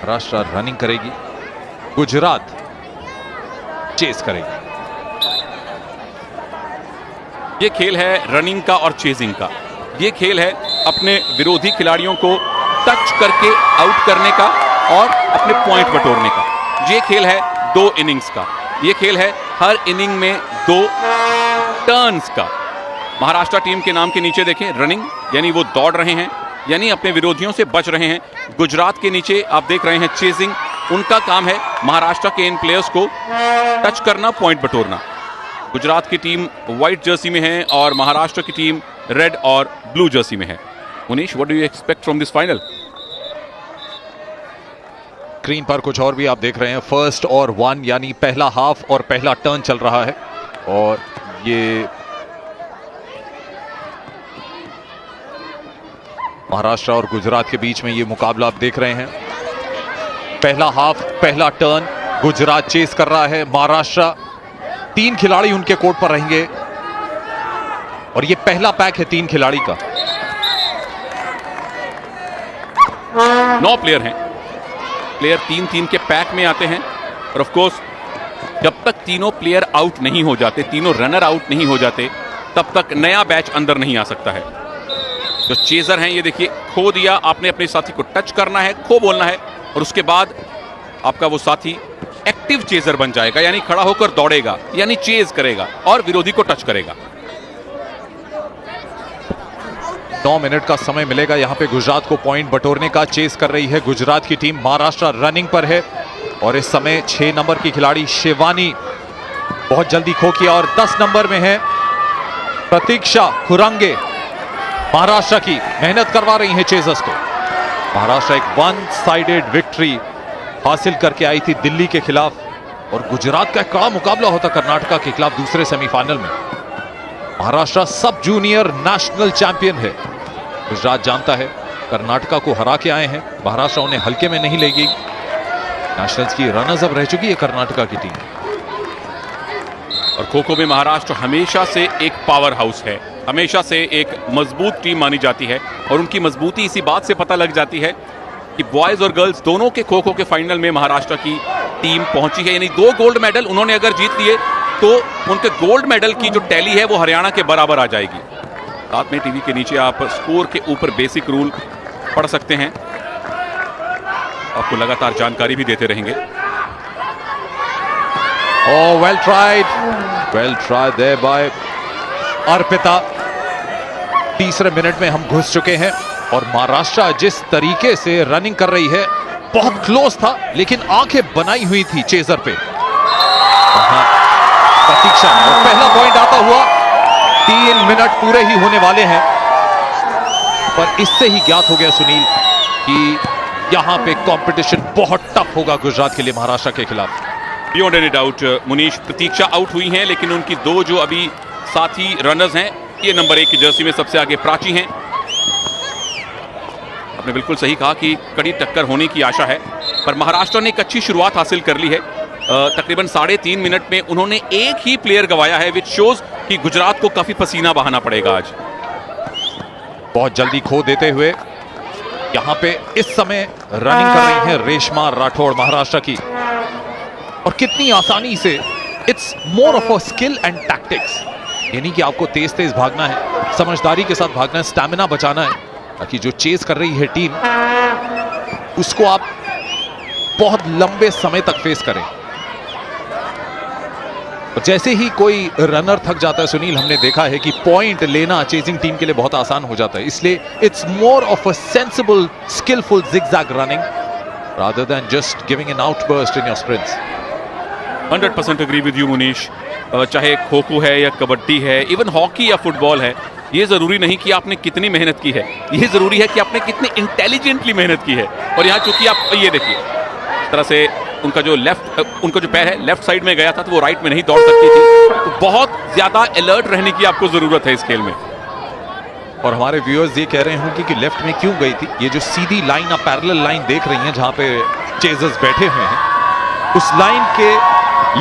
Maharashtra running करेगी, Gujarat chess करेगी। ये खेल है रनिंग का और चेजिंग का। ये खेल है अपने विरोधी खिलाड़ियों को टच करके आउट करने का और अपने पॉइंट बटोरने का। ये खेल है 2 इनिंग्स का। ये खेल है हर इनिंग में 2 टर्न्स का। महाराष्ट्र टीम के नाम के नीचे देखें रनिंग, यानी वो दौड़ रहे हैं, यानी अपने विरोधियों से बच रहे हैं। गुजरात के नीचे आप देख रहे हैं चेजिंग। उनका काम है महाराष्ट्र के इन प्लेयर्स को टच करना, पॉइंट बटोरना। गुजरात की टीम व्हाइट जर्सी में है और महाराष्ट्र की टीम रेड और ब्लू जर्सी में है। Munish, what do you expect from this final? Screen पर कुछ और भी आप देख रहे हैं। फर्स्ट और 1 यानी पहला हाफ और पहला टर्न चल रहा है और ये महाराष्ट्र और गुजरात के बीच में ये मुकाबला आप देख रहे हैं। पहला हाफ, पहला टर्न, गुजरात चेस कर रहा है। महाराष्ट्र 3 खिलाड़ी उनके कोर्ट पर रहेंगे और ये पहला पैक है 3 खिलाड़ी का। 9 प्लेयर हैं। प्लेयर 3-3 के पैक में आते हैं और ऑफ कोर्स जब तक तीनों प्लेयर आउट नहीं हो जाते, तीनों रनर आउट नहीं हो जाते, तब तक नया बैच अंदर नहीं आ सकता है। जो चेजर हैं, ये देखिए, खो दिया आपने, अपने साथी को टच करना है, खो बोलना है और उसके बाद आपका वो साथी एक्टिव चेजर बन जाएगा, यानी खड़ा होकर दौड़ेगा, यानी चेज करेगा और विरोधी को टच करेगा। 9 मिनट का समय मिलेगा यहां पे गुजरात को पॉइंट बटोरने का। चेस कर रही है गुजरात की टीम। महाराष्ट्र रनिंग पर है और इस समय 6 नंबर की खिलाड़ी शिवानी बहुत जल्दी खो किया और 10 नंबर में है प्रतीक्षा खुरांगे। महाराष्ट्र की मेहनत करवा रही है चेजर्स को। महाराष्ट्र एक 1 साइडेड विक्ट्री हासिल करके आई थी दिल्ली के खिलाफ और गुजरात का एक कड़ा मुकाबला होता कर्नाटका के खिलाफ दूसरे सेमीफाइनल में। महाराष्ट्र सब जूनियर नेशनल चैंपियन है। गुजरात जानता है कर्नाटका को हरा के आए हैं, महाराष्ट्र उन्हें हल्के में नहीं लेगी। नेशनल्स की रनर्स अप रह चुकी है कर्नाटका की टीम। और खो खो में महाराष्ट्र हमेशा से एक पावर हाउस है, हमेशा से एक मजबूत टीम मानी जाती है और उनकी मजबूती इसी बात से पता लग जाती है कि बॉयज और गर्ल्स दोनों के खो खो के फाइनल में महाराष्ट्र की टीम पहुंची है। यानी 2 गोल्ड मेडल उन्होंने अगर जीत लिए तो उनके गोल्ड मेडल की जो टैली है वो हरियाणा के बराबर आ जाएगी। साथ में टीवी के नीचे आप स्कोर के ऊपर बेसिक रूल पढ़ सकते हैं, आपको लगातार जानकारी भी देते रहेंगे। Oh, well tried there by Arpita. तीसरे मिनट में हम घुस चुके हैं और महाराष्ट्र जिस तरीके से रनिंग कर रही है, बहुत क्लोज था लेकिन आंखें बनाई हुई थी चेजर पे। प्रतीक्षा और पहला पॉइंट आता हुआ। 3 मिनट पूरे ही होने वाले हैं पर इससे ही ज्ञात हो गया सुनील कि यहां पे कंपटीशन बहुत टफ होगा गुजरात के लिए महाराष्ट्र के खिलाफ। बियॉन्ड एनी डाउट मुनीश, प्रतीक्षा आउट हुई हैं लेकिन उनकी 2 जो अभी साथी रनर्स हैं, ये नंबर 1 की जर्सी में सबसे आगे प्राची हैं। आपने बिल्कुल सही कहा कि कड़ी टक्कर होने की आशा है पर महाराष्ट्र ने एक अच्छी शुरुआत हासिल कर ली है। तकरीबन 3.5 मिनट में उन्होंने एक ही प्लेयर गंवाया है, विच शोज कि गुजरात को काफी पसीना बहाना पड़ेगा आज। बहुत जल्दी खो देते हुए यहां पे इस समय रनिंग कर रही है रेशमा राठौड़ महाराष्ट्र की और कितनी आसानी से। It's more of a skill and tactics, यानी कि आपको तेज तेज भागना है, समझदारी के साथ भागना है, स्टैमिना बचाना है ताकि जो चेस कर रही है टीम उसको आप बहुत लंबे समय तक फेस करें। जैसे ही कोई रनर थक जाता है सुनील, हमने देखा है कि पॉइंट लेना चेजिंग टीम के लिए बहुत आसान हो जाता है। इसलिए it's more of a sensible skillful zigzag running rather than just giving an outburst in your sprints. 100% agree with you Munish. चाहे खो खो है या कबड्डी है, इवन हॉकी या फुटबॉल है, ये जरूरी नहीं कि आपने कितनी मेहनत की है, ये जरूरी है कि आपने कितनी इंटेलिजेंटली मेहनत की है। और यहाँ चूंकि आप ये देखिए इस तरह से उनका जो पैर है लेफ्ट साइड में गया था तो वो राइट में नहीं दौड़ सकती थी, तो बहुत ज्यादा अलर्ट रहने की आपको जरूरत है इस खेल में। और हमारे व्यूअर्स ये कह रहे होंगे कि लेफ्ट में क्यों गई थी। ये जो सीधी लाइन, आप पैरेलल लाइन देख रही हैं जहां पे चेजर्स बैठे हुए हैं, उस लाइन के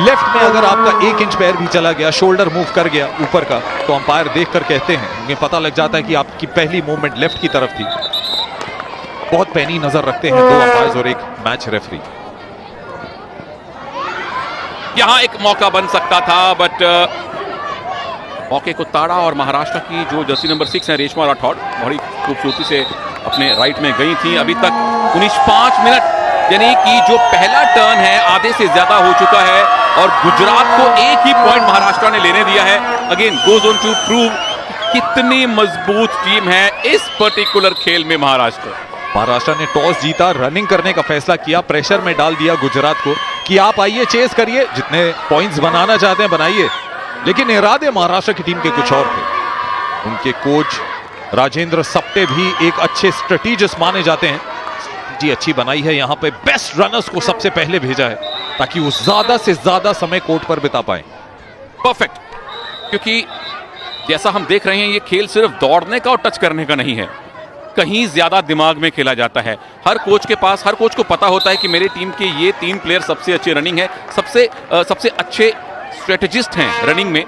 लेफ्ट में अगर आपका 1 इंच पैर भी चला गया, शोल्डर मूव कर गया ऊपर का, तो अंपायर देखकर कहते हैं, उन्हें पता लग जाता है कि आपकी पहली मूवमेंट लेफ्ट की तरफ थी। बहुत पैनी नजर रखते हैं 2 अंपायर्स और 1 मैच रेफरी। यहां एक मौका बन सकता था, बट मौके को ताड़ा और महाराष्ट्र की जो जर्सी नंबर 6 है रेशमा राठौड़ बड़ी खूबसूरती से अपने राइट में गई थी। अभी तक 5 मिनट यानी कि जो पहला टर्न है आधे से ज्यादा हो चुका है और गुजरात को एक ही पॉइंट महाराष्ट्र ने लेने दिया है। Again goes on to prove कितनी मजबूत टीम है इस पर्टिकुलर खेल में महाराष्ट्र ने टॉस जीता, रनिंग करने का फैसला किया, प्रेशर में डाल दिया गुजरात को कि आप आइए चेस करिए, जितने पॉइंट्स बनाना चाहते हैं बनाइए। लेकिन इरादे महाराष्ट्र की टीम के कुछ और थे। उनके कोच राजेंद्र सप्टे भी एक अच्छे स्ट्रेटेजिस्ट माने जाते हैं। जी अच्छी बनाई है, यहां पे बेस्ट रनर्स को सबसे पहले भेजा है ताकि वो ज्यादा से ज्यादा समय कोर्ट पर बिता पाए। परफेक्ट, क्योंकि जैसा हम देख रहे हैं ये खेल सिर्फ दौड़ने का और टच करने का नहीं है, कहीं ज्यादा दिमाग में खेला जाता है। हर कोच को पता होता है कि मेरे टीम के ये 3 प्लेयर सबसे अच्छे रनिंग है, सबसे अच्छे स्ट्रेटेजिस्ट हैं रनिंग में।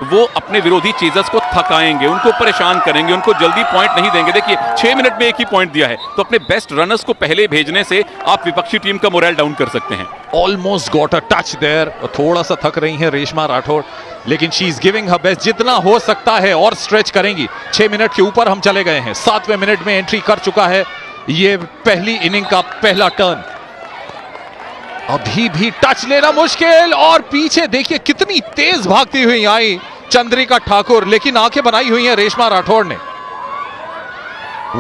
वो अपने विरोधी चेजर्स को थकाएंगे, उनको परेशान करेंगे, उनको जल्दी पॉइंट नहीं देंगे। देखिए 6 मिनट में एक ही पॉइंट दिया है, तो अपने बेस्ट रनर्स को पहले भेजने से आप विपक्षी टीम का मोरल डाउन कर सकते हैं। Almost got a touch there. थोड़ा सा थक रही है रेशमा राठौड़, लेकिन she is giving her best, जितना हो सकता है और स्ट्रेच करेंगी। 6 मिनट के ऊपर हम चले गए हैं, 7वें मिनट में एंट्री कर चुका है ये पहली इनिंग का पहला टर्न। अभी भी टच लेना मुश्किल और पीछे देखिए कितनी तेज भागती हुई आई चंद्रिका ठाकुर, लेकिन आंखें बनाई हुई हैं रेशमा राठौड़ ने।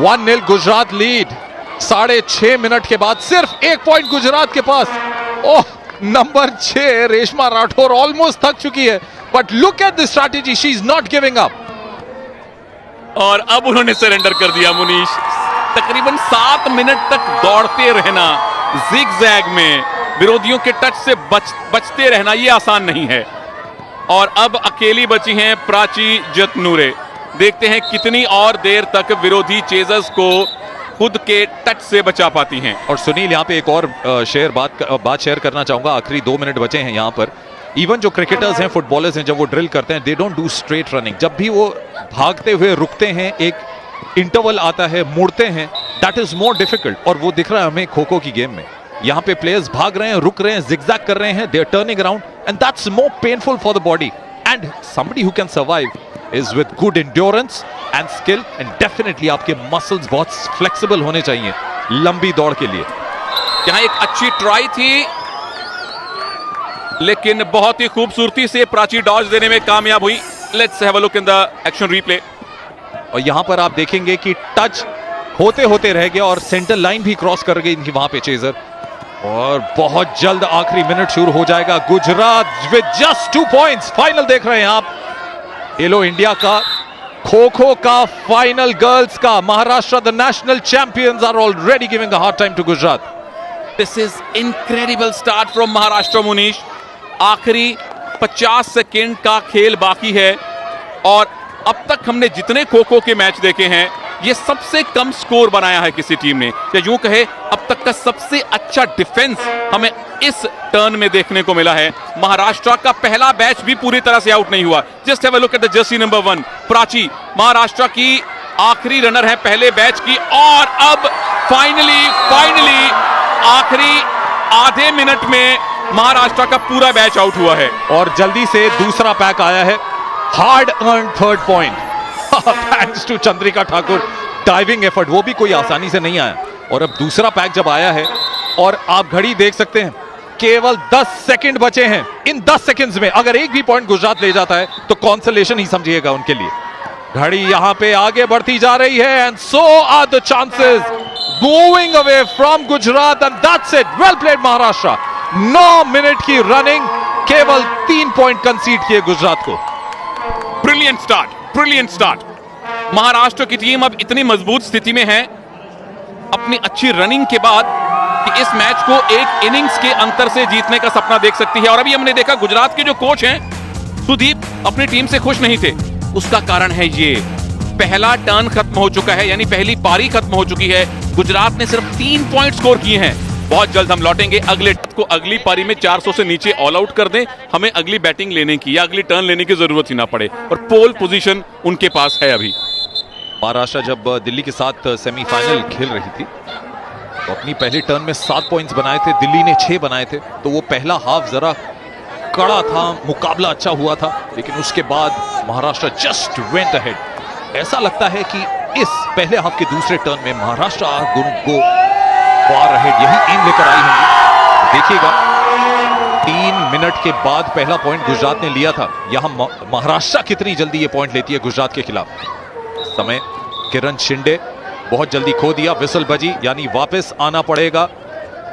1-0 गुजरात लीड। 6.5 मिनट के बाद सिर्फ 1 पॉइंट गुजरात के पास। ओह, नंबर 6 रेशमा राठौर ऑलमोस्ट थक चुकी है, but look at the strategy, she is not giving up. और अब उन्होंने सरेंडर कर दिया मुनीश। तकरीबन 7 मिनट तक दौड़ते रहना जिग-जैग में, विरोधियों के टच से बचते रहना ये आसान नहीं है। और अब अकेली बची हैं प्राची जतनूरे। देखते हैं कितनी और देर तक विरोधी चेजर्स को खुद के टच से बचा पाती हैं। और सुनील यहाँ पे एक और बात शेयर करना चाहूंगा। आखिरी 2 मिनट बचे हैं यहाँ पर। इवन जो क्रिकेटर्स हैं, फुटबॉलर्स हैं, जब वो ड्रिल करते हैं they don't do straight running. जब भी वो भागते हुए रुकते हैं, एक इंटरवल आता है, मुड़ते हैं, दैट इज मोर डिफिकल्ट। और वो दिख रहा है हमें खो खो की गेम में। यहाँ पे प्लेयर्स भाग रहे हैं, रुक रहे हैं, जिगजैग कर रहे हैं, they are turning around and that's more painful for the body. And somebody who can survive is with good endurance and skill, and definitely आपके मसल्स बहुत फ्लेक्सिबल होने चाहिए लंबी दौड़ के लिए। यहाँ एक अच्छी ट्राई थी, लेकिन बहुत ही खूबसूरती से प्राची डॉज देने में कामयाब हुई। Let's have a look in the action replay. और यहां पर आप देखेंगे कि टच होते होते रह गया और सेंटर लाइन भी क्रॉस कर गई इनकी वहां पे चेजर। और बहुत जल्द आखिरी मिनट शुरू हो जाएगा। Gujarat with just 2 points. Final देख रहे हैं आप, एलो इंडिया का खो खो का फाइनल, गर्ल्स का। Maharashtra the national champions are already giving a hard time to Gujarat. This is incredible start from Maharashtra Munish. आखिरी 50 सेकेंड का खेल बाकी है और अब तक हमने जितने खो खो के मैच देखे हैं ये सबसे कम स्कोर बनाया है किसी टीम ने, या यूं कहे अब तक का सबसे अच्छा डिफेंस हमें इस टर्न में देखने को मिला है। महाराष्ट्र का पहला बैच भी पूरी तरह से आउट नहीं हुआ। Just have a look at the Jersey number 1 Prachi, Maharashtra की आखिरी रनर है पहले बैच की। और अब फाइनली आखिरी आधे मिनट में महाराष्ट्र का पूरा बैच आउट हुआ है और जल्दी से दूसरा पैक आया है। Hard earn 3rd point thanks to Chandrika Thakur. Diving effort, वो भी कोई आसानी से नहीं आया। और अब दूसरा पैक जब आया है और आप घड़ी देख सकते हैं, केवल 10 सेकंड बचे हैं। इन 10 सेकंड्स में अगर एक भी पॉइंट गुजरात ले जाता है तो कॉन्सोलेशन ही समझिएगा उनके लिए। घड़ी यहां पे आगे बढ़ती जा रही है and so are the chances moving away from Gujarat and that's it. Well played Maharashtra. 9 minute की रनिंग, केवल 3 पॉइंट कंसीड किए गुजरात को। Brilliant start. महाराष्ट्र की टीम अब इतनी मजबूत स्थिति में है अपनी अच्छी रनिंग के बाद कि इस मैच को एक इनिंग्स के अंतर से जीतने का सपना देख सकती है। और अभी हमने देखा गुजरात के जो कोच हैं सुदीप अपनी टीम से खुश नहीं थे। उसका कारण है ये, पहला टर्न खत्म हो चुका है, यानी पहली पारी खत्म हो चुकी है। गुजरात ने सिर्फ 3 पॉइंट स्कोर किए हैं। बहुत जल्द हम लौटेंगे अगले को, अगली पारी में 400 से नीचे ऑल आउट कर दें, हमें अगली बैटिंग लेने की या अगली टर्न लेने की जरूरत ही ना पड़े। और पोल पोजीशन उनके पास है अभी। महाराष्ट्र जब दिल्ली के साथ सेमीफाइनल खेल रही थी तो अपनी पहली टर्न में 7 पॉइंट्स बनाए थे, दिल्ली ने 6 बनाए थे। तो वो पहला हाफ जरा कड़ा था, मुकाबला अच्छा हुआ था, लेकिन उसके बाद महाराष्ट्र जस्ट वेंट अहेड। ऐसा लगता है कि इस पहले हाफ के दूसरे टर्न में महाराष्ट्र गो फार अहेड, यही एम लेकर आई होंगी। देखिएगा 3 मिनट के बाद पहला पॉइंट गुजरात ने लिया था, यहां महाराष्ट्र कितनी जल्दी ये पॉइंट लेती है गुजरात के खिलाफ। समय किरण शिंदे बहुत जल्दी खो दिया, विसल बजी, यानी वापस आना पड़ेगा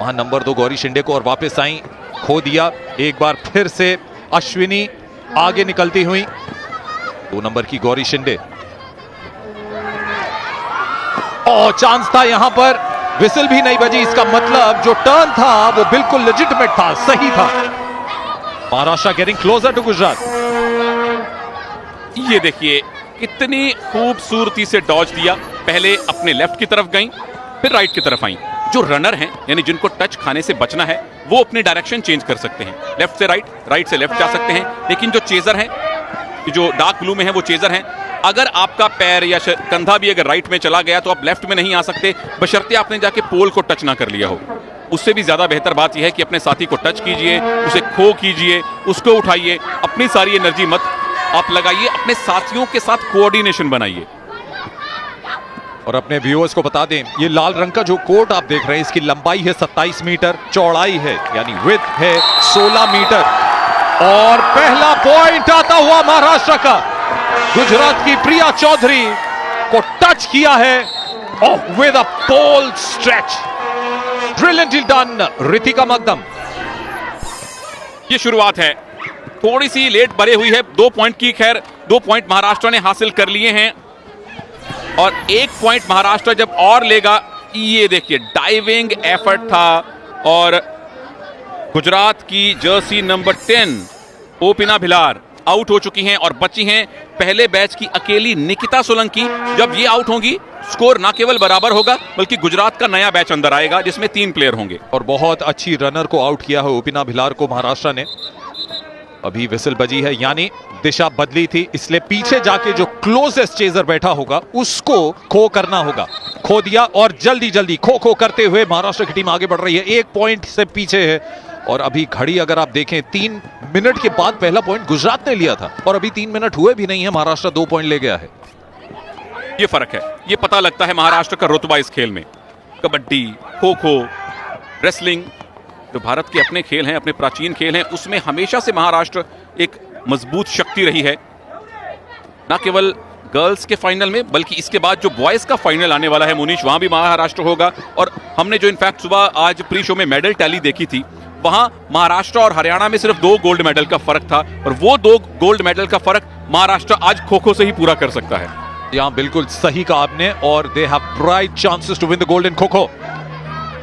वहां नंबर 2 गौरी शिंदे को, और वापस आई, खो दिया। एक बार फिर से अश्विनी आगे निकलती हुई, 2 नंबर की गौरी शिंदे। चांस था यहां पर, विसल भी नहीं बजी, इसका मतलब जो टर्न था वो बिल्कुल लेजिटिमेट था, सही था। Maharashtra getting closer to Gujarat. ये देखिए कितनी खूबसूरती से डॉज दिया, पहले अपने लेफ्ट की तरफ गई, फिर राइट की तरफ आई। जो रनर हैं, यानी जिनको टच खाने से बचना है, वो अपनी डायरेक्शन चेंज कर सकते हैं, लेफ्ट से राइट, राइट से लेफ्ट जा सकते हैं। लेकिन जो चेजर हैं, जो डार्क ब्लू में है, वो चेजर हैं। अगर आपका पैर या कंधा भी अगर राइट में चला गया तो आप लेफ्ट में नहीं आ सकते, बशर्ते आपने जाके पोल को टच ना कर लिया हो। उससे भी ज्यादा बेहतर बात यह है कि अपने साथी को टच कीजिए, उसे खो कीजिए, उसको उठाइए, अपनी सारी एनर्जी मत आप लगाइए, अपने साथियों के साथ कोऑर्डिनेशन बनाइए। और अपने व्यूअर्स को बता दें, ये लाल रंग का जो कोर्ट आप देख रहे हैं, इसकी लंबाई है 27 मीटर, चौड़ाई है यानी विड्थ है 16 मीटर। और पहला पॉइंट आता हुआ महाराष्ट्र का, गुजरात की प्रिया चौधरी को टच किया है with a pole stretch, brilliantly done Ritika Mukadam. ये शुरुआत है, थोड़ी सी लेट बरे हुई है, 2 पॉइंट की, खैर 2 पॉइंट महाराष्ट्र ने हासिल कर लिए हैं और 1 पॉइंट महाराष्ट्र जब और लेगा। ये देखिए डाइविंग एफर्ट था, और गुजरात की जर्सी नंबर 10 ओपिना भिलार आउट हो चुकी हैं और बची हैं पहले बैच की अकेली निकिता सोलंकी। जब ये आउट होंगी, स्कोर ना केवल बराबर होगा बल्कि गुजरात का नया बैच अंदर आएगा जिसमें 3 प्लेयर होंगे। और बहुत अच्छी रनर को आउट किया है ओपिना भिलार को महाराष्ट्र ने। अभी विसल बजी है, यानी दिशा बदली थी, इसलिए पीछे जाके जो क्लोजेस्ट चेजर बैठा होगा उसको खो करना होगा। खो दिया और जल्दी जल्दी खो करते हुए महाराष्ट्र की टीम आगे बढ़ रही है, 1 पॉइंट से पीछे है। और अभी घड़ी अगर आप देखें, 3 मिनट के बाद पहला पॉइंट गुजरात ने लिया था और अभी 3 मिनट हुए भी नहीं है, महाराष्ट्र 2 पॉइंट ले गया है। ये फर्क है, ये पता लगता है महाराष्ट्र का रुतबा इस खेल में। कबड्डी, खो खो, रेसलिंग, जो भारत के अपने खेल हैं, अपने प्राचीन खेल हैं, उसमें हमेशा से महाराष्ट्र एक मजबूत शक्ति रही है। ना केवल गर्ल्स के फाइनल में बल्कि इसके बाद जो बॉयज का फाइनल आने वाला है मुनीश, वहां भी महाराष्ट्र होगा। और हमने जो इनफैक्ट सुबह आज प्री शो में मेडल टैली देखी थी, वहां महाराष्ट्र और हरियाणा में सिर्फ 2 गोल्ड मेडल का फर्क था, और वो 2 गोल्ड मेडल का फर्क महाराष्ट्र आज खो खो से ही पूरा कर सकता है। यहां बिल्कुल सही कहा आपने, और they have bright chances to win the gold in Kho Kho.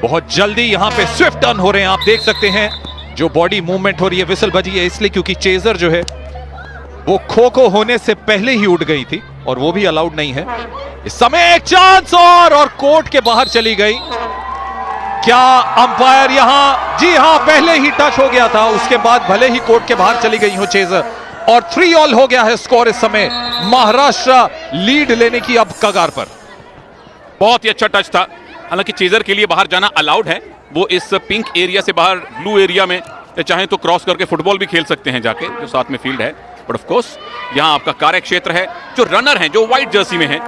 बहुत जल्दी यहां पे स्विफ्ट टर्न हो रहे हैं, आप देख सकते हैं जो बॉडी मूवमेंट हो रही है। विसल बजी है इसलिए क्योंकि चेजर जो है वो खो खो होने से पहले ही उठ गई थी और वो भी अलाउड नहीं है। इस समय एक चांस और कोर्ट के बाहर चली गई। क्या अंपायर यहां, जी हां, पहले ही टच हो गया था, उसके बाद भले ही कोर्ट के बाहर चली गई हो चेजर, और 3 ऑल हो गया है स्कोर इस समय। महाराष्ट्र लीड लेने की अब कगार पर। बहुत ही अच्छा टच था, हालांकि चेजर के लिए बाहर जाना अलाउड है, वो इस पिंक एरिया से बाहर ब्लू एरिया में चाहें तो क्रॉस करके फुटबॉल भी खेल सकते हैं जाके, जो साथ में फील्ड है। बट ऑफ कोर्स यहां आपका कार्य क्षेत्र है। जो रनर हैं, जो व्हाइट जर्सी में हैं,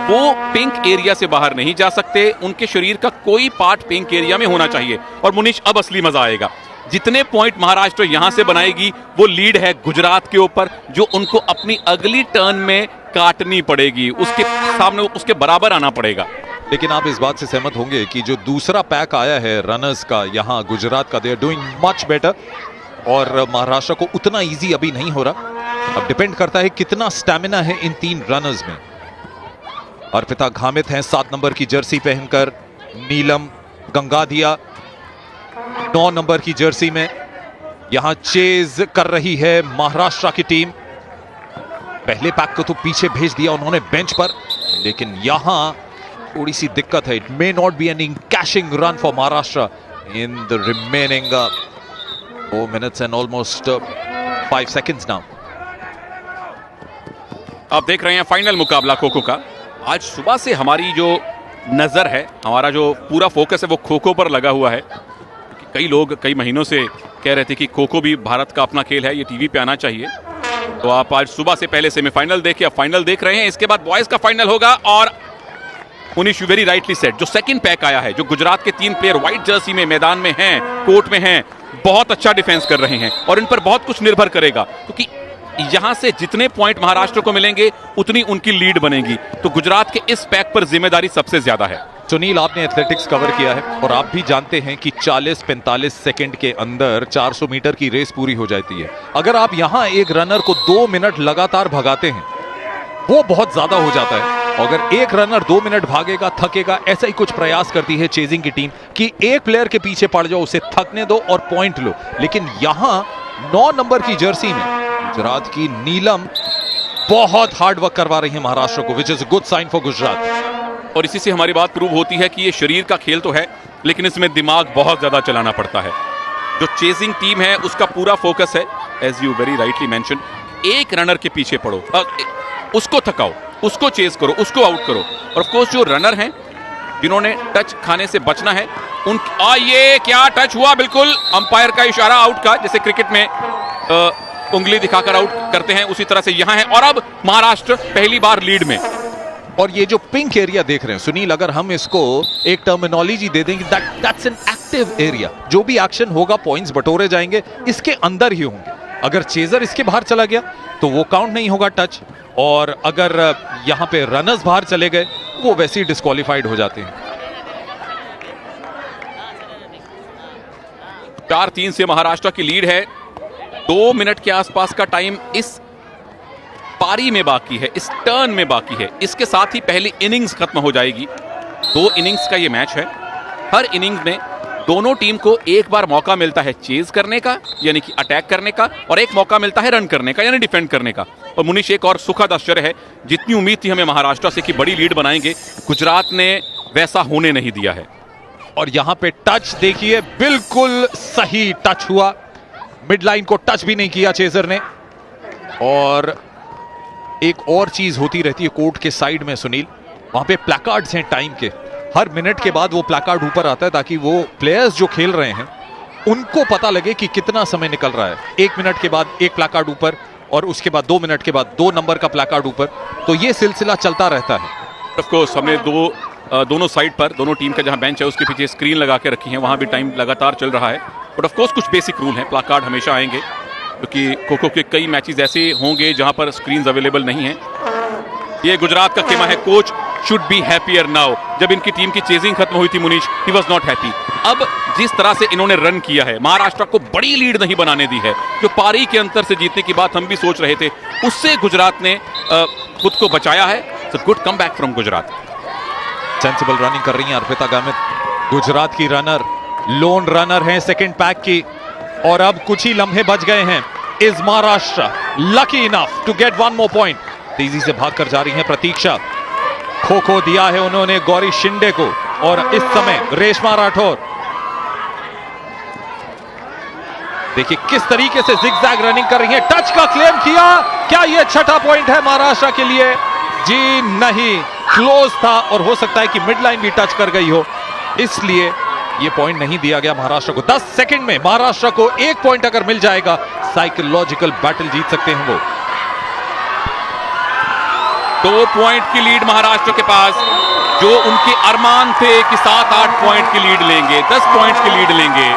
वो पिंक एरिया से बाहर नहीं जा सकते, उनके शरीर का कोई पार्ट पिंक एरिया में होना चाहिए। और मुनीश, अब असली मजा आएगा, जितने पॉइंट महाराष्ट्र यहां से बनाएगी वो लीड है गुजरात के ऊपर, जो उनको अपनी अगली टर्न में काटनी पड़ेगी, उसके सामने उसके बराबर आना पड़ेगा। लेकिन आप इस बात से सहमत होंगे कि जो दूसरा पैक आया है रनर्स का यहां गुजरात का, they are doing much better, और महाराष्ट्र को उतना इजी अभी नहीं हो रहा। अब डिपेंड करता है कितना स्टैमिना है इन 3 रनर्स में। अर्पिता घामित हैं 7 नंबर की जर्सी पहनकर, नीलम गंगाधिया 9 नंबर की जर्सी में यहां चेज कर रही है महाराष्ट्र की टीम। पहले पैक को तो पीछे भेज दिया उन्होंने बेंच पर, लेकिन यहां थोड़ी सी दिक्कत है। It may not be encashing run for Maharashtra in the remaining 4 minutes and almost 5 seconds now. आप देख रहे हैं फाइनल मुकाबला खो खो का, आज सुबह से हमारी जो नज़र है, हमारा जो पूरा फोकस है वो खो खो पर लगा हुआ है। कई लोग कई महीनों से कह रहे थे कि खो खो भी भारत का अपना खेल है, ये टीवी पे आना चाहिए। तो आप आज सुबह से पहले सेमीफाइनल देखे, अब फाइनल देख रहे हैं। इसके बाद बॉयज का फाइनल होगा और Munish, you very rightly said, जो सेकंड पैक आया है, जो गुजरात के 3 प्लेयर व्हाइट जर्सी में मैदान में हैं, कोर्ट में हैं, बहुत अच्छा डिफेंस कर रहे हैं और इन पर बहुत कुछ निर्भर करेगा, क्योंकि यहां से जितने पॉइंट महाराष्ट्र को मिलेंगे उतनी उनकी लीड बनेगी। तो गुजरात के इस पैक पर जिम्मेदारी सबसे ज्यादा है। सुनील, आपने एथलेटिक्स कवर किया है और आप भी जानते हैं कि 40-45 सेकंड के अंदर 400 मीटर की रेस पूरी हो जाती है। अगर आप यहां एक रनर को 2 मिनट लगातार भगाते हैं, वो बहुत ज्यादा हो जाता है। अगर एक रनर 2 मिनट भागेगा, थकेगा, ऐसा ही कुछ प्रयास करती है चेजिंग की टीम कि एक प्लेयर के पीछे पड़ जाओ, उसे थकने दो और पॉइंट लो। लेकिन यहां 9 नंबर की जर्सी में गुजरात की नीलम बहुत हार्ड वर्क करवा रही है महाराष्ट्र को, which is good sign for Gujarat. और इसी से हमारी बात प्रूव होती है कि ये शरीर का खेल तो है, लेकिन इसमें दिमाग बहुत ज्यादा चलाना पड़ता है। जो चेजिंग टीम है उसका पूरा फोकस है, as you very rightly mention, एक रनर के पीछे पड़ो, उसको थकाओ, उसको चेज करो, उसको आउट करो। और ऑफ कोर्स जो रनर हैं जिन्होंने टच खाने से बचना है, उन ये क्या टच हुआ, बिल्कुल अंपायर का इशारा आउट का, जैसे क्रिकेट में उंगली दिखाकर आउट करते हैं, उसी तरह से यहां है। और अब महाराष्ट्र पहली बार लीड में। और ये जो पिंक एरिया देख रहे हैं सुनील, अगर हम इसको एक टर्मिनोलॉजी दे देंगे, दैट्स एन एक्टिव एरिया। जो भी एक्शन होगा, पॉइंट्स बटोरे जाएंगे, इसके अंदर ही होंगे। अगर चेजर इसके बाहर चला गया तो वो काउंट नहीं होगा टच, और अगर यहां पे रनर्स बाहर चले गए वो वैसे ही डिस्क्वालिफाइड हो जाते हैं। 4-3 से महाराष्ट्र की लीड है। 2 मिनट के आसपास का टाइम इस पारी में बाकी है, इस टर्न में बाकी है। इसके साथ ही पहली इनिंग्स खत्म हो जाएगी। 2 इनिंग्स का ये मैच है। हर इनिंग्स में दोनों टीम को एक बार मौका मिलता है चेज करने का, यानी कि अटैक करने का, और एक मौका मिलता है रन करने का, यानी डिफेंड करने का। और मुनीश, एक और सुखद आश्चर्य है, जितनी उम्मीद थी हमें महाराष्ट्र से कि बड़ी लीड बनाएंगे, गुजरात ने वैसा होने नहीं दिया है। और यहां पे टच देखिए, बिल्कुल सही टच हुआ, मिड लाइन को टच भी नहीं किया चेजर ने। और एक और चीज होती रहती है कोर्ट के साइड में सुनील, वहां पे प्लैकार्ड्स हैं टाइम के। हर मिनट के बाद वो प्लैकार्ड ऊपर आता है ताकि वो प्लेयर्स जो खेल रहे हैं उनको पता लगे कि कितना समय निकल रहा है। 1 मिनट के बाद एक प्लैकार्ड ऊपर, और उसके बाद 2 मिनट के बाद 2 नंबर का प्लैकार्ड ऊपर। तो ये सिलसिला चलता रहता है। ऑफ कोर्स हमने दोनों साइड पर, दोनों टीम का जहां बेंच है उसके पीछे स्क्रीन लगा के रखी है, वहां भी टाइम लगातार चल रहा है। बट ऑफ कोर्स कुछ बेसिक रूल हैं, प्लैकार्ड हमेशा आएंगे, क्योंकि खो खो के कई मैचेस ऐसे होंगे जहां पर स्क्रीन अवेलेबल नहीं है। ये गुजरात का खेमा है, coach should be happier now. जब इनकी टीम की चेजिंग खत्म हुई थी Munish, he was not happy. अब जिस तरह से इन्होंने रन किया है, महाराष्ट्र को बड़ी लीड नहीं बनाने दी है। जो पारी के अंतर से जीतने की बात हम भी सोच रहे थे, उससे गुजरात ने खुद को बचाया है। It's a good comeback from Gujarat. Sensible running कर रही हैं अर्पिता गामित, गुजरात की रनर, लोन रनर हैं सेकंड पैक की। और अब कुछ ही लम्हे बच गए हैं। Is Maharashtra lucky enough to get 1 more point? तेजी से भागकर जा रही हैं प्रतीक्षा। खो खो दिया है उन्होंने गौरी शिंदे को, और इस समय रेशमा राठौर देखिए किस तरीके से जिगजैग रनिंग कर रही है। टच का क्लेम किया, क्या यह छठा पॉइंट है महाराष्ट्र के लिए? जी नहीं, क्लोज था, और हो सकता है कि मिड लाइन भी टच कर गई हो, इसलिए यह पॉइंट नहीं दिया गया महाराष्ट्र को। 10 सेकंड में महाराष्ट्र को 1 पॉइंट अगर मिल जाएगा, साइकोलॉजिकल बैटल जीत सकते हैं वो। 2 पॉइंट की लीड महाराष्ट्र के पास, जो उनके अरमान थे कि 7-8 पॉइंट की लीड लेंगे, 10 पॉइंट की लीड लेंगे,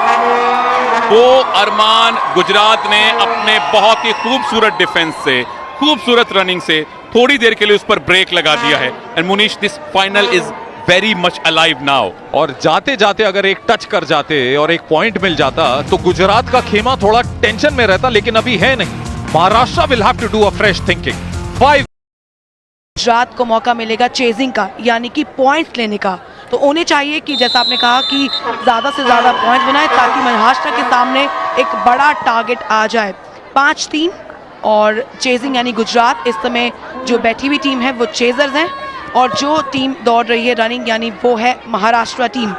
वो अरमान गुजरात ने अपने बहुत ही खूबसूरत डिफेंस से, खूबसूरत रनिंग से थोड़ी देर के लिए उस पर ब्रेक लगा दिया है। And Munish, this final is very much alive now. और जाते जाते अगर एक टच कर जाते और एक पॉइंट मिल जाता तो गुजरात का खेमा थोड़ा टेंशन में रहता, लेकिन अभी है नहीं। Maharashtra will have to do a fresh thinking. 5 Gujarat को मौका मिलेगा चेजिंग का, यानी कि पॉइंट्स लेने का। तो उन्हें चाहिए कि जैसा आपने कहा कि ज़्यादा से ज़्यादा पॉइंट बनाए, ताकि महाराष्ट्र के सामने एक बड़ा टारगेट आ जाए। 5-3 और चेजिंग यानी गुजरात, इस समय जो बैठी हुई टीम है वो चेजर्स हैं, और जो टीम दौड़ रही है रनिंग यानी वो है महाराष्ट्र टीम।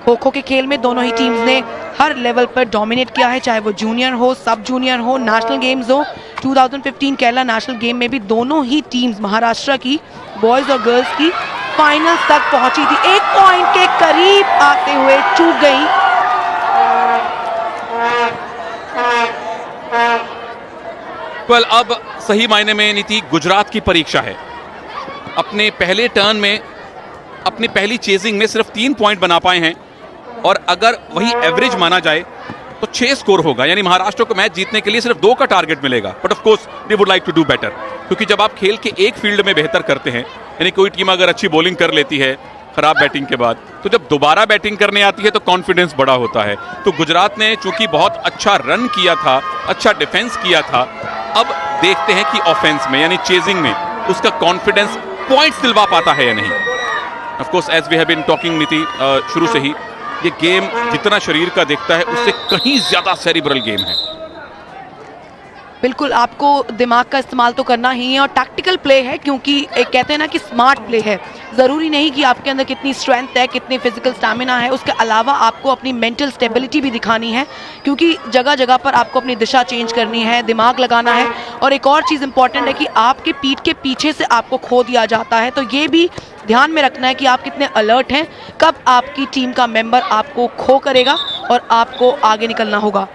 खो खो के खेल में दोनों ही टीम्स ने हर लेवल पर डोमिनेट किया है, चाहे वो जूनियर हो, सब जूनियर हो, नेशनल गेम्स हो, 2015 केरला नेशनल गेम में भी दोनों ही टीम्स महाराष्ट्र की बॉयज और गर्ल्स की फाइनल्स तक पहुंची थी। 1 पॉइंट के करीब आते हुए चूक गई। अब सही मायने में नीति गुजरात की परीक्षा है। अपने पहले टर्न में अपनी पहली चेजिंग में सिर्फ 3 पॉइंट बना पाए हैं और अगर वही एवरेज माना जाए तो 6 स्कोर होगा, यानी महाराष्ट्र को मैच जीतने के लिए सिर्फ 2 का टारगेट मिलेगा। But of course they would like to do better, क्योंकि जब आप खेल के एक फील्ड में बेहतर करते हैं, यानी कोई टीम अगर अच्छी बॉलिंग कर लेती है खराब बैटिंग के बाद, तो जब दोबारा बैटिंग करने आती है तो कॉन्फिडेंस बड़ा होता है। तो गुजरात ने चूंकि बहुत अच्छा रन किया था, अच्छा डिफेंस किया था, अब देखते हैं कि ऑफेंस में यानी चेजिंग में उसका कॉन्फिडेंस पॉइंट्स दिलवा पाता है या नहीं। Of course as we have been talking नीति शुरू से ही, ये गेम जितना शरीर का दिखता है उससे कहीं ज्यादा सेरिब्रल गेम है। बिल्कुल, आपको दिमाग का इस्तेमाल तो करना ही है और टैक्टिकल प्ले है, क्योंकि एक कहते हैं ना कि स्मार्ट प्ले है। ज़रूरी नहीं कि आपके अंदर कितनी स्ट्रेंथ है, कितनी फिजिकल स्टैमिना है, उसके अलावा आपको अपनी मेंटल स्टेबिलिटी भी दिखानी है, क्योंकि जगह जगह पर आपको अपनी दिशा चेंज करनी है, दिमाग लगाना है। और एक और चीज़ इंपॉर्टेंट है कि आपके पीठ के पीछे से आपको खो दिया जाता है, तो ये भी ध्यान में रखना है कि आप कितने अलर्ट हैं, कब आपकी टीम का मेंबर आपको खो करेगा और आपको आगे निकलना होगा।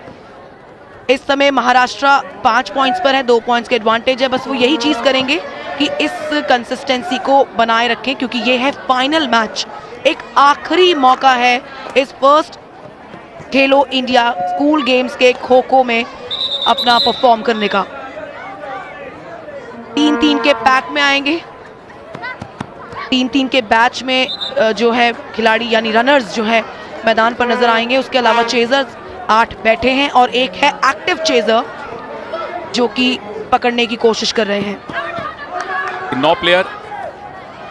इस समय महाराष्ट्र 5 पॉइंट्स पर है, 2 पॉइंट्स के एडवांटेज है। बस वो यही चीज़ करेंगे कि इस कंसिस्टेंसी को बनाए रखें, क्योंकि ये है फाइनल मैच, एक आखिरी मौका है इस फर्स्ट खेलो इंडिया स्कूल गेम्स के खो खो में अपना परफॉर्म करने का। 3-3 के पैक में आएंगे, 3-3 के बैच में जो है खिलाड़ी यानी रनर्स जो है मैदान पर नजर आएंगे। उसके अलावा चेजर्स 8 बैठे हैं और एक है एक्टिव चेजर जो कि पकड़ने की कोशिश कर रहे हैं। 9 प्लेयर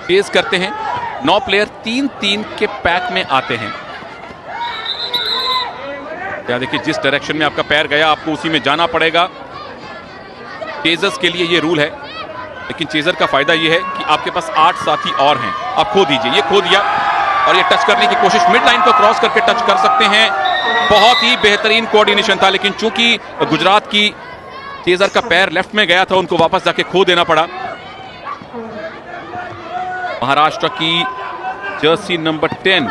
चेज करते हैं, 9 प्लेयर 3-3 के पैक में आते हैं। या देखिए जिस डायरेक्शन में आपका पैर गया आपको उसी में जाना पड़ेगा। चेजर्स के लिए ये रूल है, लेकिन चेजर का फायदा ये है कि आपके पास 8 साथी और हैं, आप खो दीजिए। ये खो दिया और ये टच करने की कोशिश, मिड लाइन को क्रॉस करके टच कर सकते हैं। बहुत ही बेहतरीन कोऑर्डिनेशन था, लेकिन चूंकि गुजरात की चेजर का पैर लेफ्ट में गया था, उनको वापस जाके खो देना पड़ा। महाराष्ट्र की जर्सी नंबर 10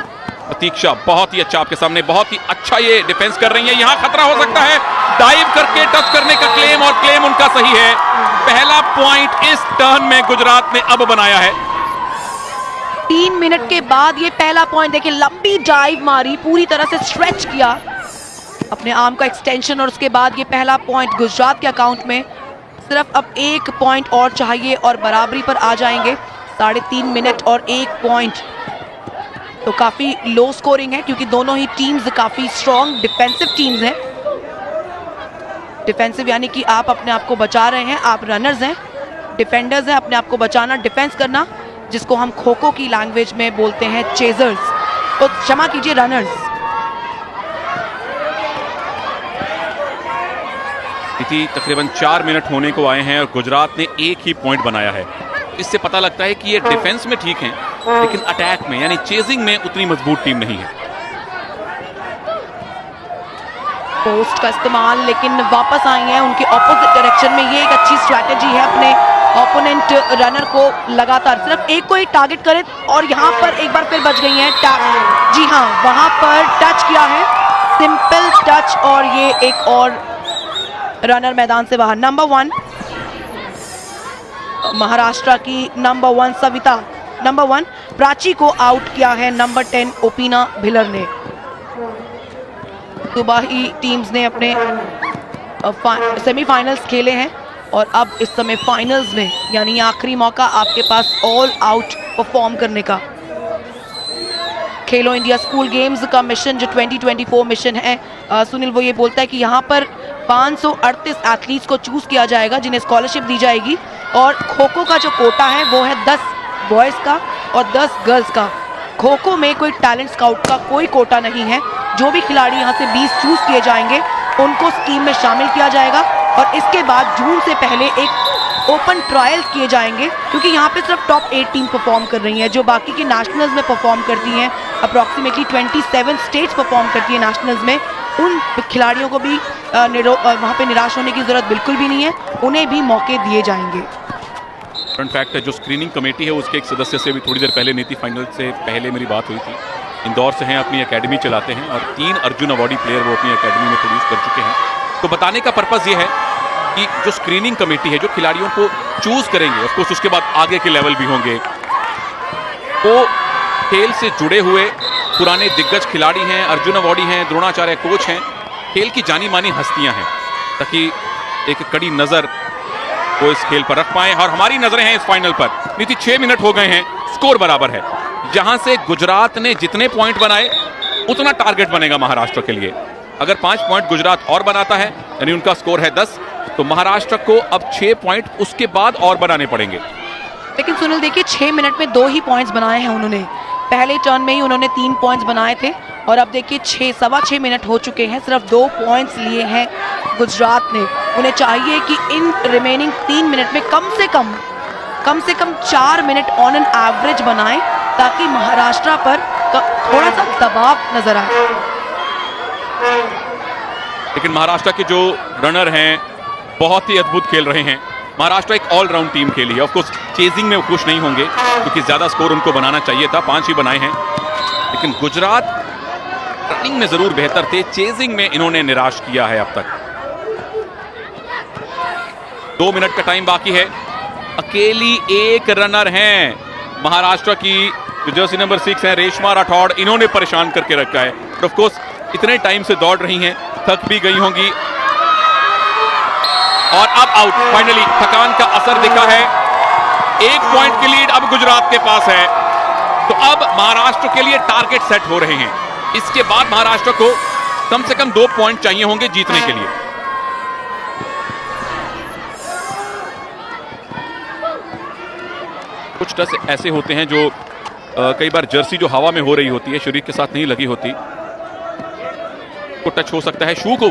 प्रतीक्षा बहुत ही अच्छा आपके सामने, बहुत ही अच्छा ये डिफेंस कर रही है। यहां खतरा हो सकता है, डाइव करके टच करने का क्लेम, और क्लेम उनका सही है। पहला पॉइंट इस टर्न में गुजरात ने अब बनाया है। 3 मिनट के बाद ये पहला पॉइंट, देखिए लंबी डाइव मारी, पूरी तरह से स्ट्रेच किया अपने आर्म का एक्सटेंशन, और उसके बाद ये पहला पॉइंट गुजरात के अकाउंट में। सिर्फ अब 1 पॉइंट और चाहिए और बराबरी पर आ जाएंगे। 3.5 मिनट और 1 पॉइंट, तो काफी लो स्कोरिंग है, क्योंकि दोनों ही टीम्स काफी स्ट्रॉन्ग डिफेंसिव टीम्स हैं। डिफेंसिव यानी कि आप अपने आप को बचा रहे हैं, आप रनर्स हैं, डिफेंडर्स हैं, अपने आप को बचाना, डिफेंस करना, जिसको हम खो खो की लैंग्वेज में बोलते हैं चेजर्स, तो क्षमा कीजिए रनर्स। तकरीबन 4 मिनट होने को आए हैं और गुजरात ने 1 ही पॉइंट बनाया है। इससे पता लगता है कि ये डिफेंस में ठीक हैं, लेकिन अटैक में यानी चेजिंग में उतनी मजबूत टीम नहीं है। पोस्ट का इस्तेमाल, लेकिन वापस आई हैं उनके ऑपोजिट डायरेक्शन में। ये एक अच्छी स्ट्रैटेजी है अपने ओपोनेंट रनर को लगातार सिर्फ एक को ही टारगेट करें, और यहाँ पर एक बार फिर बच गई हैं। जी हाँ, वहाँ पर टच किया है, सिंपल टच, और ये एक और रनर मैदान से बाहर। नंबर 1 महाराष्ट्र की नंबर 1 सविता, नंबर 1 प्राची को आउट किया है नंबर 10 ओपिना भिलर ने। सुबह ही टीम्स ने अपने सेमीफाइनल्स खेले हैं और अब इस समय फाइनल्स में, यानी आखिरी मौका आपके पास ऑल आउट परफॉर्म करने का। खेलो इंडिया स्कूल गेम्स का मिशन जो 2024 मिशन है, सुनील, वो ये बोलता है कि यहाँ पर 538 एथलीट्स को चूज किया जाएगा जिन्हें स्कॉलरशिप दी जाएगी, और खो खो का जो कोटा है वो है 10 बॉयज़ का और 10 गर्ल्स का। खो खो में कोई टैलेंट स्काउट का कोई कोटा नहीं है। जो भी खिलाड़ी यहाँ से 20 चूज किए जाएंगे उनको टीम में शामिल किया जाएगा, और इसके बाद जून से पहले एक ओपन ट्रायल्स किए जाएंगे, क्योंकि यहाँ पे सिर्फ टॉप 8 टीम परफॉर्म कर रही हैं। जो बाकी के नेशनल्स में परफॉर्म करती हैं, अप्रॉक्सीमेटली 27 स्टेट्स परफॉर्म करती हैं नेशनल्स में, उन खिलाड़ियों को भी वहाँ पे निराश होने की जरूरत बिल्कुल भी नहीं है, उन्हें भी मौके दिए जाएंगे। इनफैक्ट जो स्क्रीनिंग कमेटी है उसके एक सदस्य से भी थोड़ी देर पहले नीति फाइनल से पहले मेरी बात हुई थी। इंदौर से हैं, अपनी एकेडमी चलाते हैं और 3 अर्जुन अवार्डी प्लेयर वो अपनी एकेडमी में प्रोड्यूस कर चुके हैं। तो बताने का पर्पज़ ये है कि जो स्क्रीनिंग कमेटी है जो खिलाड़ियों को चूज करेंगे, ऑफ कोर्स उसके बाद आगे के लेवल भी होंगे, वो खेल से जुड़े हुए पुराने दिग्गज खिलाड़ी हैं, अर्जुन अवार्डी हैं, द्रोणाचार्य कोच हैं, खेल की जानी मानी हस्तियां हैं, ताकि एक कड़ी नजर वो इस खेल पर रख पाए। और हमारी नजरें हैं इस फाइनल पर। नीति 6 मिनट हो गए हैं, स्कोर बराबर है। जहां से गुजरात ने जितने पॉइंट बनाए उतना टारगेट बनेगा महाराष्ट्र के लिए। अगर 5 पॉइंट गुजरात और बनाता है यानी उनका स्कोर है 10, तो महाराष्ट्र को अब 6 पॉइंट उसके बाद और बनाने पड़ेंगे। लेकिन सुनील देखिए 6 मिनट में 2 ही पॉइंट्स बनाए हैं उन्होंने। पहले टर्न में ही उन्होंने 3 पॉइंट्स बनाए थे और अब देखिए सवा 6 मिनट हो चुके हैं, सिर्फ 2 पॉइंट्स लिए हैं गुजरात ने। उन्हें चाहिए कि इन रिमेनिंग 3 मिनट में कम से कम 4 मिनट ऑन एन एवरेज बनाएं, ताकि महाराष्ट्र पर थोड़ा सा दबाव नजर आए। लेकिन महाराष्ट्र के जो रनर हैं बहुत ही अद्भुत खेल रहे हैं। महाराष्ट्र एक ऑलराउंड टीम खेली है। ऑफ कोर्स चेजिंग में खुश नहीं होंगे क्योंकि ज्यादा स्कोर उनको बनाना चाहिए था, 5 ही बनाए हैं। लेकिन गुजरात रनिंग में जरूर बेहतर थे, चेजिंग में इन्होंने निराश किया है अब तक। 2 मिनट का टाइम बाकी है। अकेली एक रनर हैं महाराष्ट्र की, जो जर्सी नंबर 6 है रेशमा राठौड़, इन्होंने परेशान करके रखा है। ऑफ कोर्स इतने टाइम से दौड़ रही हैं, थक भी गई होंगी और अब आउट। फाइनली थकान का असर दिखा है। 1 पॉइंट की लीड अब गुजरात के पास है। तो अब महाराष्ट्र के लिए टारगेट सेट हो रहे हैं। इसके बाद महाराष्ट्र को कम से कम 2 पॉइंट चाहिए होंगे जीतने के लिए। कुछ टच ऐसे होते हैं जो कई बार जर्सी जो हवा में हो रही होती है, शरीर के साथ नहीं लगी होती, को टच हो सकता है, शू को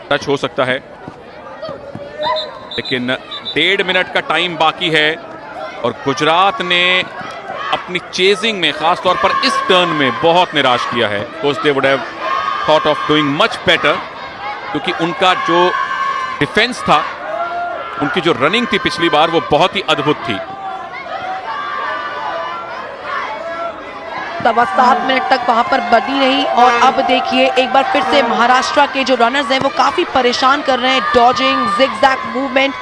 टच हो सकता है। लेकिन 1.5 मिनट का टाइम बाकी है और गुजरात ने अपनी चेजिंग में खासतौर पर इस टर्न में बहुत निराश किया है। They would have thought of doing much better, क्योंकि उनका जो डिफेंस था, उनकी जो रनिंग थी पिछली बार, वो बहुत ही अद्भुत थी। 7 मिनट तक वहां पर बनी रही और अब देखिए एक बार फिर से महाराष्ट्र के जो रनर्स हैं वो काफी परेशान कर रहे हैं। डॉजिंग, जिगजैग मूवमेंट,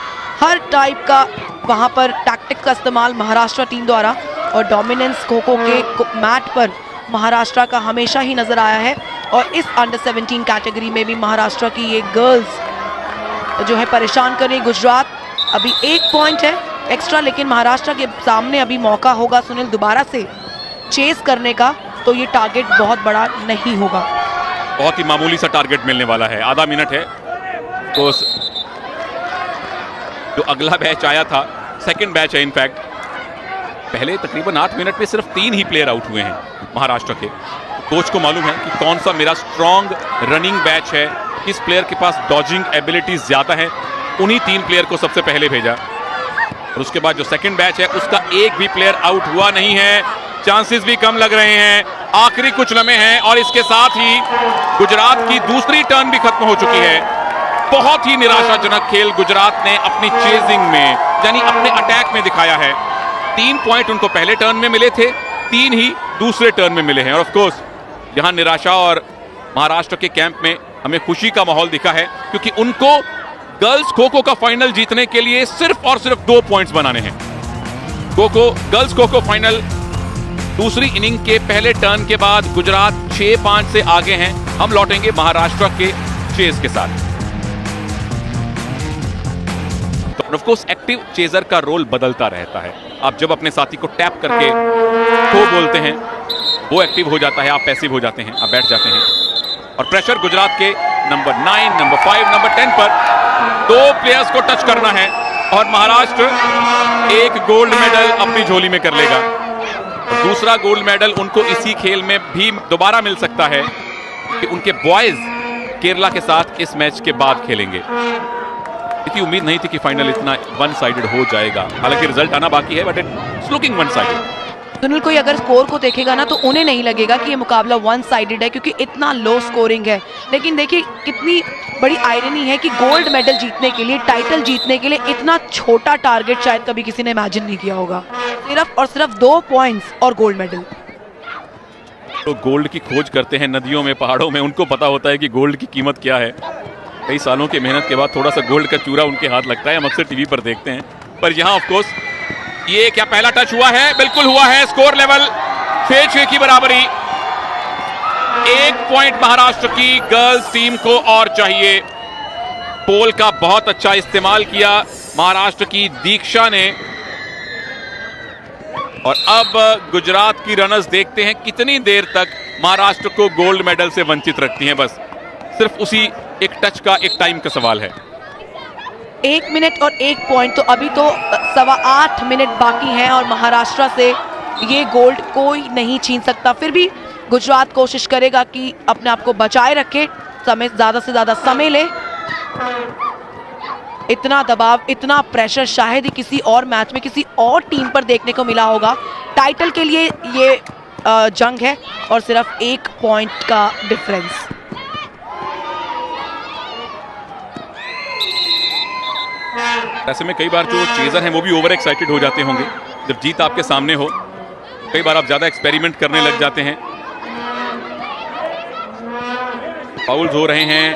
हर टाइप का वहां पर टैक्टिक का इस्तेमाल महाराष्ट्र टीम द्वारा, और डोमिनेंस खो-खो के मैट पर महाराष्ट्र का हमेशा ही नजर आया है। और इस अंडर 17 कैटेगरी में भी महाराष्ट्र की ये गर्ल्स जो है परेशान कर रही। गुजरात अभी 1 पॉइंट है एक्स्ट्रा, लेकिन महाराष्ट्र के सामने अभी मौका होगा सुनील दोबारा से चेस करने का, तो ये टारगेट बहुत बड़ा नहीं होगा। बहुत ही मामूली सा टारगेट मिलने वाला है। आधा मिनट है तो जो अगला बैच आया था, सेकंड बैच है इनफैक्ट, पहले तकरीबन 8 मिनट में सिर्फ 3 ही प्लेयर आउट हुए हैं महाराष्ट्र के। कोच को मालूम है कि कौन सा मेरा स्ट्रॉन्ग रनिंग बैच है, किस प्लेयर के पास डॉजिंग एबिलिटीज ज्यादा है, उन्हीं 3 प्लेयर को सबसे पहले भेजा। और उसके बाद जो सेकंड बैच है उसका एक भी प्लेयर आउट हुआ नहीं है। चांसेस भी कम लग रहे हैं, आखिरी कुछ लम्हे हैं और इसके साथ ही गुजरात की दूसरी टर्न भी खत्म हो चुकी है। बहुत ही निराशाजनक खेल गुजरात ने अपनी चेजिंग में, यानी अपने अटैक में दिखाया है। 3 पॉइंट उनको पहले टर्न में मिले थे, 3 ही दूसरे टर्न में मिले हैं। और ऑफ कोर्स यहां निराशा और महाराष्ट्र के कैंप में हमें खुशी का माहौल दिखा है, क्योंकि उनको गर्ल्स खो-खो का फाइनल जीतने के लिए सिर्फ और सिर्फ 2 पॉइंट्स बनाने हैं। गर्ल्स खो-खो फाइनल दूसरी इनिंग के पहले टर्न के बाद गुजरात 6-5 से आगे हैं। हम लौटेंगे महाराष्ट्र के चेज के साथ। तो ऑफ कोर्स एक्टिव चेजर का रोल बदलता रहता है। आप जब अपने साथी को टैप करके खो बोलते हैं, वो एक्टिव हो जाता है, आप पैसिव हो जाते हैं, आप बैठ जाते हैं। और प्रेशर गुजरात के नंबर 9, नंबर 5, नंबर 10 पर 2 प्लेयर्स को टच करना है और महाराष्ट्र एक गोल्ड मेडल अपनी झोली में कर लेगा। दूसरा गोल्ड मेडल उनको इसी खेल में भी दोबारा मिल सकता है कि उनके बॉयज केरला के साथ इस मैच के बाद खेलेंगे। इतनी उम्मीद नहीं थी कि फाइनल इतना वन साइडेड हो जाएगा, हालांकि रिजल्ट आना बाकी है, but it's looking one sided. Sunil, कोई अगर स्कोर को देखेगा ना तो उन्हें नहीं लगेगा कि ये मुकाबला वन साइडेड है, क्योंकि इतना लो स्कोरिंग है। लेकिन देखिए कितनी बड़ी आयरनी है कि गोल्ड मेडल जीतने के लिए, टाइटल जीतने के लिए इतना छोटा टारगेट शायद कभी किसी ने इमेजिन नहीं किया होगा। सिर्फ और सिर्फ 2 पॉइंट्स और गोल्ड मेडल। तो गोल्ड की खोज करते हैं नदियों में, पहाड़ों में, उनको पता होता है कि गोल्ड की कीमत क्या है। कई सालों की मेहनत के बाद थोड़ा सा गोल्ड का चूरा उनके हाथ लगता है, हम अक्सर टीवी पर देखते हैं। पर यहाँ ऑफ कोर्स ये क्या पहला टच हुआ है? बिल्कुल हुआ है। स्कोर लेवल 6-6 की बराबरी। 1 पॉइंट महाराष्ट्र की गर्ल्स टीम को और चाहिए। पोल का बहुत अच्छा इस्तेमाल किया महाराष्ट्र की दीक्षा ने। और अब गुजरात की रनर्स देखते हैं कितनी देर तक महाराष्ट्र को गोल्ड मेडल से वंचित रखती हैं। बस सिर्फ उसी एक टच का, एक टाइम का सवाल है। 1 मिनट और 1 पॉइंट, तो अभी तो 8.25 मिनट बाकी हैं और महाराष्ट्र से ये गोल्ड कोई नहीं छीन सकता। फिर भी गुजरात कोशिश करेगा कि अपने आप को बचाए रखे, समय ज़्यादा से ज़्यादा समय ले। इतना दबाव, इतना प्रेशर शायद ही किसी और मैच में किसी और टीम पर देखने को मिला होगा। टाइटल के लिए ये जंग है और सिर्फ 1 पॉइंट का डिफरेंस। ऐसे में कई बार जो चेजर हैं वो भी ओवर एक्साइटेड हो जाते होंगे जब जीत आपके सामने हो। कई बार आप ज्यादा एक्सपेरिमेंट करने लग जाते हैं। फाउल्स हो रहे हैं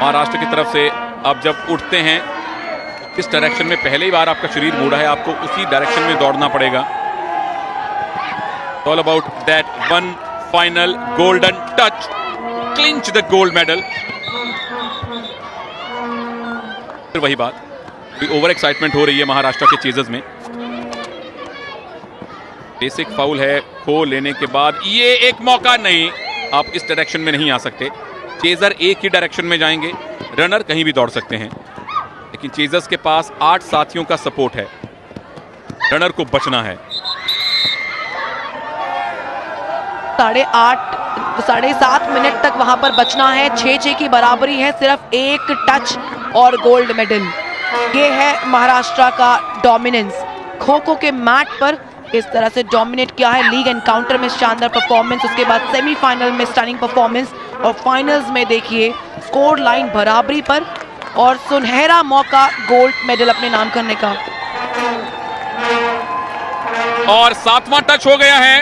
महाराष्ट्र की तरफ से। आप जब उठते हैं इस डायरेक्शन में, पहले ही बार आपका शरीर मुड़ा है, आपको उसी डायरेक्शन में दौड़ना पड़ेगा। All about that one final golden touch, clinch the gold medal. फिर वही बात, ओवर एक्साइटमेंट हो रही है महाराष्ट्र के चेजर्स में। बेसिक फाउल है, खो लेने के बाद ये एक मौका नहीं, आप इस डायरेक्शन में नहीं आ सकते। चेजर एक ही डायरेक्शन में जाएंगे, रनर कहीं भी दौड़ सकते हैं, लेकिन चेजर्स के पास 8 साथियों का सपोर्ट है। रनर को बचना है। 7.5 मिनट तक वहां पर बचना है। 6-6 की बराबरी है, सिर्फ 1 टच और गोल्ड मेडल। ये है महाराष्ट्र का डोमिनेंस। खो खो के मैट पर इस तरह से डोमिनेट किया है। लीग एनकाउंटर में शानदार परफॉर्मेंस, उसके बाद सेमीफाइनल में स्टनिंग परफॉर्मेंस और फाइनल्स में देखिए स्कोर लाइन बराबरी पर और सुनहरा मौका गोल्ड मेडल अपने नाम करने का। और 7वां टच हो गया है।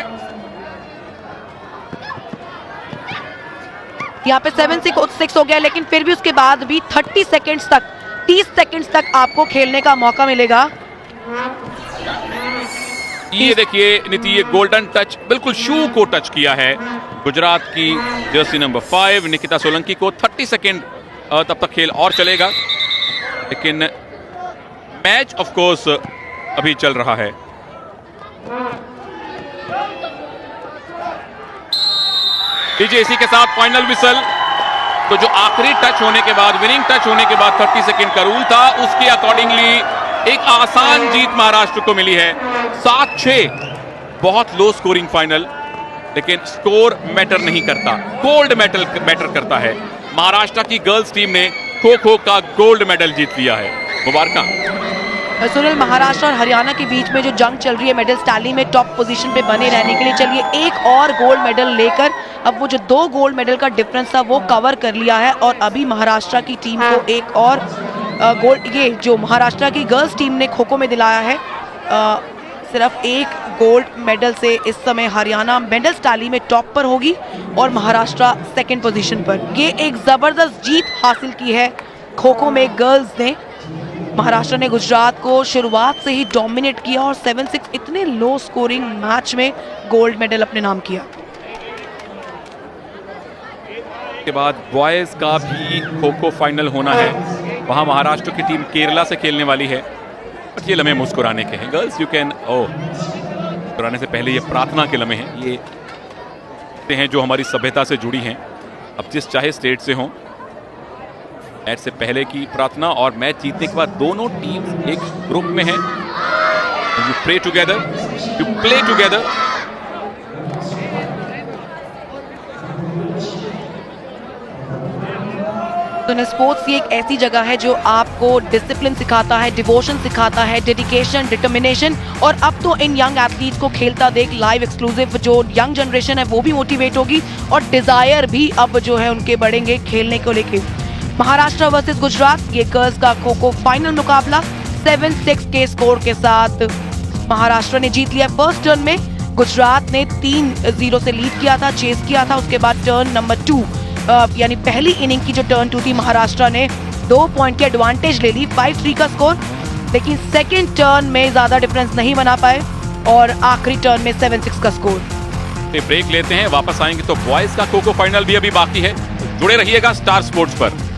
यहाँ पे 7-6 हो गया, लेकिन फिर भी उसके बाद भी 30 सेकंड्स तक आपको खेलने का मौका मिलेगा। ये देखिए नीति, ये गोल्डन टच बिल्कुल शू को टच किया है गुजरात की जर्सी नंबर 5 निकिता सोलंकी को। 30 सेकंड तब तक खेल और चलेगा, लेकिन मैच ऑफ कोर्स अभी चल रहा है। इसी के साथ फाइनल विसल। तो जो आखिरी टच होने के बाद, विनिंग टच होने के बाद 30 सेकंड का रूल था, उसके अकॉर्डिंगली एक आसान जीत महाराष्ट्र को मिली है। 7-6 बहुत लो स्कोरिंग फाइनल, लेकिन स्कोर मैटर नहीं करता, गोल्ड मेडल मैटर करता है। महाराष्ट्र की गर्ल्स टीम ने खो खो का गोल्ड मेडल जीत लिया है। मुबारक। सुनील, महाराष्ट्र और हरियाणा के बीच में जो जंग चल रही है मेडल टैली में टॉप पोजीशन पे बने रहने के लिए, चलिए एक और गोल्ड मेडल लेकर अब वो जो 2 गोल्ड मेडल का डिफरेंस था वो कवर कर लिया है और अभी महाराष्ट्र की टीम को एक और गोल्ड, ये जो महाराष्ट्र की गर्ल्स टीम ने खो खो में दिलाया है, सिर्फ 1 गोल्ड मेडल से इस समय हरियाणा मेडल टैली में टॉप पर होगी और महाराष्ट्र सेकंड पोजीशन पर। ये एक जबरदस्त जीत हासिल की है खो खो में गर्ल्स ने। महाराष्ट्र ने गुजरात को शुरुआत से ही डोमिनेट किया और 7-6 इतने लो स्कोरिंग मैच में गोल्ड मेडल अपने नाम किया। के बाद बॉयज का भी खो खो फाइनल होना है। वहां महाराष्ट्र की टीम केरला से खेलने वाली है। बट ये लम्हे मुस्कुराने के हैं। गर्ल्स यू कैन मुस्कुराने से पहले ये प्रार्थना के लम्हे हैं, ये हैं जो हमारी सभ्यता से जुड़ी हैं। अब जिस चाहे स्टेट से हों, मैच से पहले की प्रार्थना और मैच जीतने के बाद दोनों टीम एक ग्रुप में हैं। You pray together, you play together. तो स्पोर्ट्स ये एक ऐसी जगह है जो आपको डिसिप्लिन सिखाता है, डिवोशन सिखाता है, डेडिकेशन, डिटर्मिनेशन, और अब तो इन यंग एथलीट्स को खेलता देख लाइव एक्सक्लूसिव जो यंग जनरेशन है वो भी मोटिवेट होगी और डिजायर भी अब जो है उनके बढ़ेंगे खेलने को लेके। महाराष्ट्र वर्सेस गुजरात, ये गर्ल्स का खो खो फाइनल मुकाबला 7-6 के स्कोर के साथ महाराष्ट्र ने जीत लिया। फर्स्ट टर्न में गुजरात ने 3-0 से लीड किया था, चेस किया था। उसके बाद टर्न नंबर 2 यानी पहली इनिंग की जो टर्न 2 थी, महाराष्ट्र ने 2 पॉइंट की एडवांटेज ले ली, 5-3 का स्कोर। लेकिन सेकेंड टर्न में ज्यादा डिफरेंस नहीं बना पाए और आखिरी टर्न में 7-6 का स्कोर। ब्रेक लेते हैं, वापस आएंगे तो बॉयज का खो खो फाइनल भी अभी बाकी है। जुड़े रहिएगा स्टार स्पोर्ट्स पर।